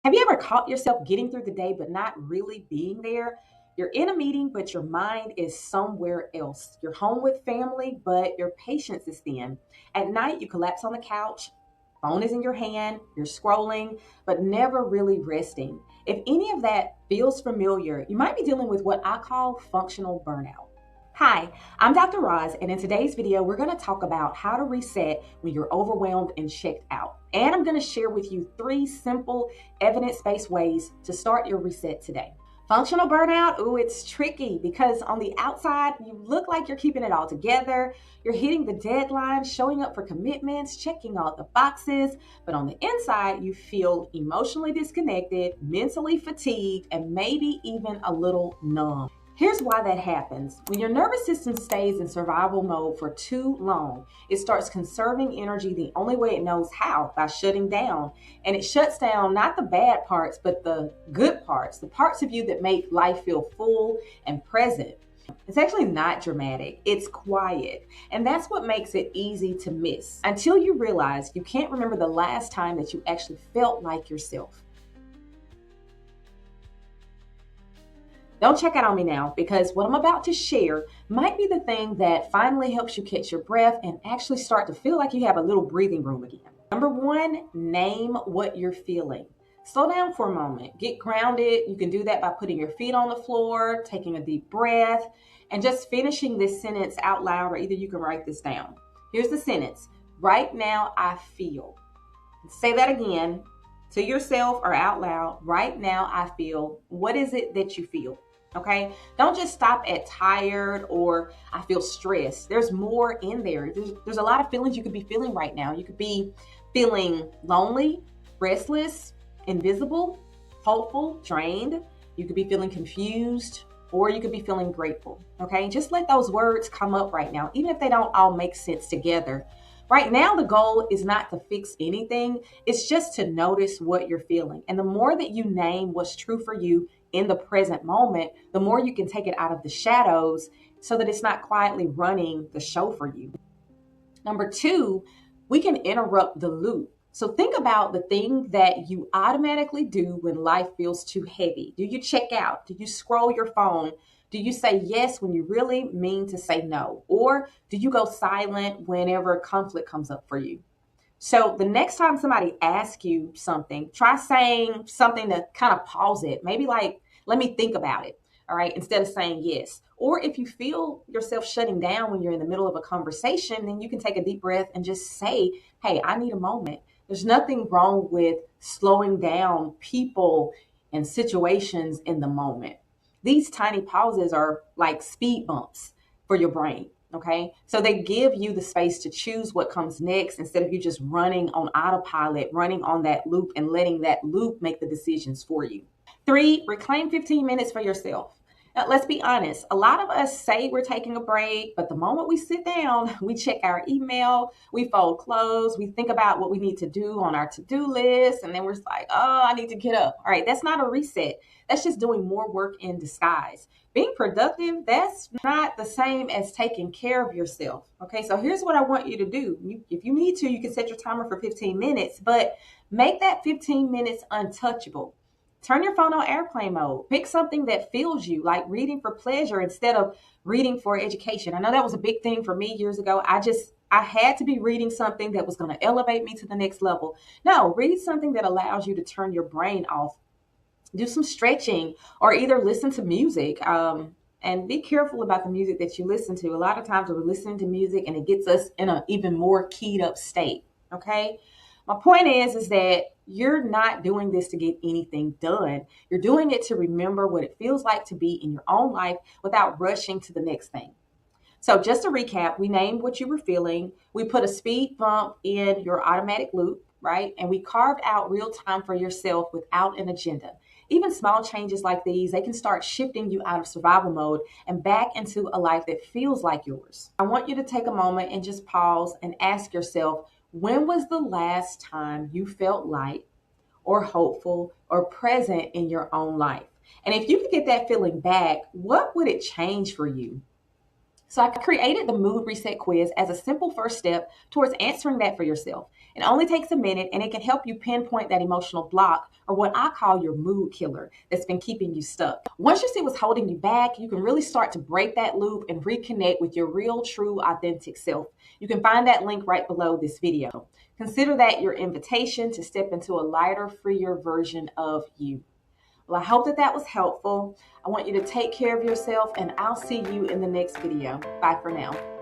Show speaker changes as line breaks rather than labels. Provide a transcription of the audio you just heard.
Have you ever caught yourself getting through the day but not really being there? You're in a meeting, but your mind is somewhere else. You're home with family, but your patience is thin. At night, you collapse on the couch, phone is in your hand, you're scrolling, but never really resting. If any of that feels familiar, you might be dealing with what I call functional burnout. Hi, I'm Dr. Roz, and in today's video, we're going to talk about how to reset when you're overwhelmed and checked out. And I'm going to share with you 3 simple, evidence based ways to start your reset today. Functional burnout, ooh, it's tricky because on the outside, you look like you're keeping it all together. You're hitting the deadline, showing up for commitments, checking all the boxes. But on the inside, you feel emotionally disconnected, mentally fatigued, and maybe even a little numb. Here's why that happens. When your nervous system stays in survival mode for too long, it starts conserving energy the only way it knows how, by shutting down. And it shuts down not the bad parts, but the good parts, the parts of you that make life feel full and present. It's actually not dramatic, it's quiet. And that's what makes it easy to miss until you realize you can't remember the last time that you actually felt like yourself. Don't check out on me now because what I'm about to share might be the thing that finally helps you catch your breath and actually start to feel like you have a little breathing room again. Number 1, name what you're feeling. Slow down for a moment. Get grounded. You can do that by putting your feet on the floor, taking a deep breath, and just finishing this sentence out loud, or either you can write this down. Here's the sentence. Right now, I feel. Say that again to yourself or out loud. Right now, I feel. What is it that you feel? Okay. Don't just stop at tired or I feel stressed. There's more in there. There's a lot of feelings you could be feeling right now. You could be feeling lonely, restless, invisible, hopeful, drained. You could be feeling confused, or you could be feeling grateful. Okay. Just let those words come up right now, even if they don't all make sense together. Right now, the goal is not to fix anything. It's just to notice what you're feeling. And the more that you name what's true for you in the present moment, the more you can take it out of the shadows so that it's not quietly running the show for you. Number 2, we can interrupt the loop. So think about the thing that you automatically do when life feels too heavy. Do you check out? Do you scroll your phone? Do you say yes when you really mean to say no? Or do you go silent whenever conflict comes up for you? So the next time somebody asks you something, try saying something to kind of pause it. Maybe like, let me think about it. All right. Instead of saying yes. Or if you feel yourself shutting down when you're in the middle of a conversation, then you can take a deep breath and just say, hey, I need a moment. There's nothing wrong with slowing down people and situations in the moment. These tiny pauses are like speed bumps for your brain. Okay. So they give you the space to choose what comes next instead of you just running on autopilot, running on that loop and letting that loop make the decisions for you. 3, reclaim 15 minutes for yourself. Now, let's be honest. A lot of us say we're taking a break, but the moment we sit down, we check our email, we fold clothes, we think about what we need to do on our to-do list, and then we're like, oh, I need to get up. All right, that's not a reset. That's just doing more work in disguise. Being productive, that's not the same as taking care of yourself. Okay, so here's what I want you to do. If you need to, you can set your timer for 15 minutes, but make that 15 minutes untouchable. Turn your phone on airplane mode. Pick something that fills you, like reading for pleasure instead of reading for education. I know that was a big thing for me years ago. I had to be reading something that was going to elevate me to the next level. No, read something that allows you to turn your brain off. Do some stretching or either listen to music. And be careful about the music that you listen to. A lot of times we're listening to music and it gets us in an even more keyed up state. Okay. My point is that you're not doing this to get anything done. You're doing it to remember what it feels like to be in your own life without rushing to the next thing. So just to recap, we named what you were feeling. We put a speed bump in your automatic loop, right? And we carved out real time for yourself without an agenda. Even small changes like these, they can start shifting you out of survival mode and back into a life that feels like yours. I want you to take a moment and just pause and ask yourself, when was the last time you felt light or hopeful or present in your own life? And if you could get that feeling back, what would it change for you? So I created the mood reset quiz as a simple first step towards answering that for yourself. It only takes a minute and it can help you pinpoint that emotional block, or what I call your mood killer, that's been keeping you stuck. Once you see what's holding you back, you can really start to break that loop and reconnect with your real, true, authentic self. You can find that link right below this video. Consider that your invitation to step into a lighter, freer version of you. Well, I hope that that was helpful. I want you to take care of yourself, and I'll see you in the next video. Bye for now.